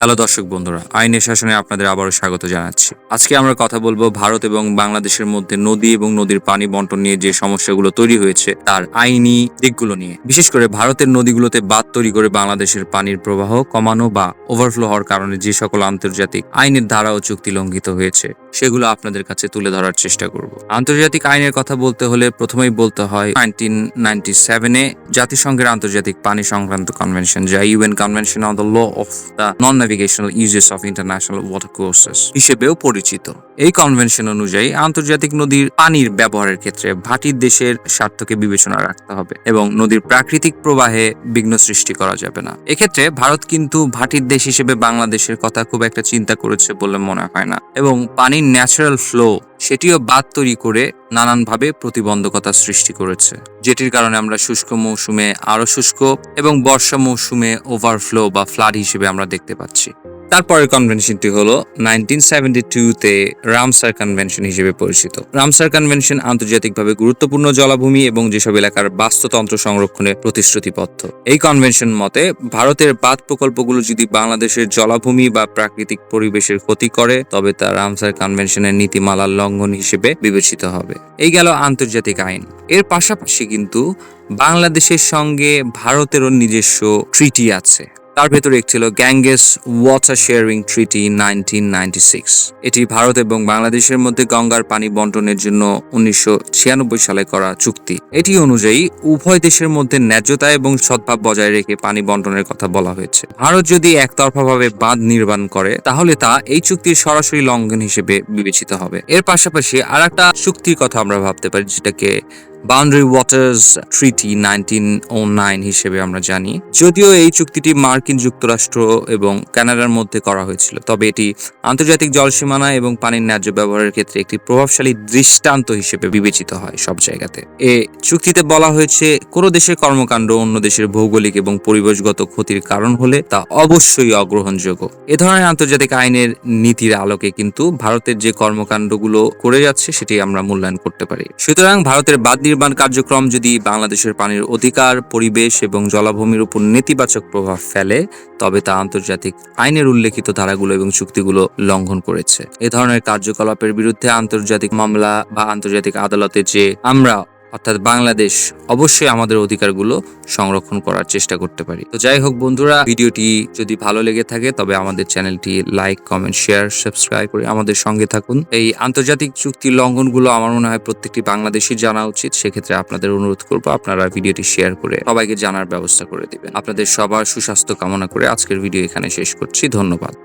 Hello দর্শক বন্ধুরা, আইনের শাসনে আপনাদের আবারও স্বাগত জানাচ্ছি। আজকে আমরা কথা বলবো ভারত এবং বাংলাদেশের মধ্যে নদী এবং নদীর পানি বন্টন নিয়ে যে সমস্যাগুলো তৈরি হয়েছে তার আইনি দিকগুলো নিয়ে। বিশেষ করে ভারতের নদীগুলোতে বাঁধ তৈরি করে বাংলাদেশের পানির প্রবাহ কমানো বা ওভারফ্লো হওয়ার কারণে যে সকল আন্তর্জাতিক আইনের ধারা ও চুক্তি লঙ্ঘিত হয়েছে সেগুলো আপনাদের কাছে তুলে ধরার চেষ্টা করব। আন্তর্জাতিক আইনের কথা বলতে হলে প্রথমেই বলতে হয় 1997-এ জাতিসংঘের আন্তর্জাতিক পানি সংক্রান্ত কনভেনশন, যা UN convention on the law of the non navigational uses of international watercourses হিসেবেও পরিচিত। এই কনভেনশন অনুযায়ী আন্তর্জাতিক নদীর পানির ব্যবহারের ক্ষেত্রে ভাটির দেশের স্বার্থকে বিবেচনা রাখতে হবে এবং নদীর প্রাকৃতিক প্রবাহে বিঘ্ন সৃষ্টি করা যাবে না। এক্ষেত্রে ভারত কিন্তু ভাটির দেশ হিসেবে বাংলাদেশের কথা খুব একটা চিন্তা করেছে বলে মনে হয় না, এবং পানির ন্যাচারাল ফ্লো সেটিও বাঁধ তৈরি করে নানানভাবে প্রতিবন্ধকতা সৃষ্টি করেছে, যেটির কারণে আমরা শুষ্ক মৌসুমে আরো শুষ্ক এবং বর্ষা মৌসুমে ওভারফ্লো বা ফ্লাড হিসেবে আমরা দেখতে পাচ্ছি। তারপরের কনভেনশনটি হলো 1972-তে রামসার কনভেনশন হিসেবে পরিচিত। রামসার কনভেনশন আন্তর্জাতিকভাবে গুরুত্বপূর্ণ জলাভূমি এবং যেসব এলাকার বাস্তুতন্ত্র সংরক্ষণে প্রতিশ্রুতিবদ্ধ। এই কনভেনশন মতে ভারতের বাঁধ প্রকল্পগুলো যদি বাংলাদেশের জলাভূমি বা প্রাকৃতিক পরিবেশের ক্ষতি করে তবে তা রামসার কনভেনশনের নীতিমালার লঙ্ঘন হিসেবে বিবেচিত হবে। এই গেল আন্তর্জাতিক আইন। এর পাশাপাশি কিন্তু বাংলাদেশের সঙ্গে ভারতেরও নিজস্ব ট্রিটি আছে। তার ভেতরে একটি ছিল গ্যাঙ্গেস ওয়াটার শেয়ারিং ট্রিটি 1996। এটি ভারত এবং বাংলাদেশের মধ্যে গঙ্গার পানি বন্টনের জন্য 1996 সালে করা চুক্তি। এটি অনুযায়ী উভয় দেশের মধ্যে ন্যায্যতা এবং সদ্ভাব বজায় রেখে পানি বন্টনের কথা বলা হয়েছে। ভারত যদি একতরফাভাবে বাঁধ নির্মাণ করে তাহলে তা এই চুক্তির সরাসরি লঙ্ঘন হিসেবে বিবেচিত হবে। এর পাশাপাশি আর একটা চুক্তির কথা আমরা ভাবতে পারি, যেটাকে বাউন্ডারি ওয়াটার্স ট্রিটি 1909 হিসেবে আমরা জানি। যদিও এই চুক্তিটি মার্কিন যুক্তরাষ্ট্র এবং কানাডার মধ্যে করা হয়েছিল, তবে এটি আন্তর্জাতিক জলসীমানা এবং পানির ন্যায্য ব্যবহারের ক্ষেত্রে একটি প্রভাবশালী দৃষ্টান্ত হিসেবে বিবেচিত হয় সব জায়গাতে। এ চুক্তিতে বলা হয়েছে কোনো দেশের কর্মকাণ্ড অন্য দেশের ভৌগোলিক এবং পরিবেশগত ক্ষতির কারণ হলে তা অবশ্যই অগ্রহণযোগ্য। এ ধরনের আন্তর্জাতিক আইনের নীতির আলোকে কিন্তু ভারতের যে কর্মকাণ্ডগুলো করে যাচ্ছে সেটি আমরা মূল্যায়ন করতে পারি। সুতরাং ভারতের বাঁধ নির্মাণ কার্যক্রম যদি বাংলাদেশের পানির অধিকার, পরিবেশ এবং জলাভূমির উপর নেতিবাচক প্রভাব ফেলে তবে তা আন্তর্জাতিক আইনের উল্লেখিত ধারাগুলো এবং চুক্তিগুলো লঙ্ঘন করেছে। এ ধরনের কার্যকলাপের বিরুদ্ধে আন্তর্জাতিক মামলা বা আন্তর্জাতিক আদালতে যে আমরা অর্থাৎ বাংলাদেশ অবশ্যই আমাদের অধিকারগুলো সংরক্ষণ করার চেষ্টা করতে পারি। তো যাই হোক বন্ধুরা, ভিডিওটি যদি ভালো লেগে থাকে তবে আমাদের চ্যানেলটি লাইক, কমেন্ট, শেয়ার, সাবস্ক্রাইব করে আমাদের সঙ্গে থাকুন। এই আন্তর্জাতিক চুক্তির লঙ্ঘনগুলো আমার মনে হয় প্রত্যেকটি বাংলাদেশী জানা উচিত। সেক্ষেত্রে আপনাদের অনুরোধ করবো আপনারা ভিডিওটি শেয়ার করে সবাইকে জানার ব্যবস্থা করে দিবেন। আপনাদের সবার সুস্বাস্থ্য কামনা করে আজকের ভিডিও এখানে শেষ করছি। ধন্যবাদ।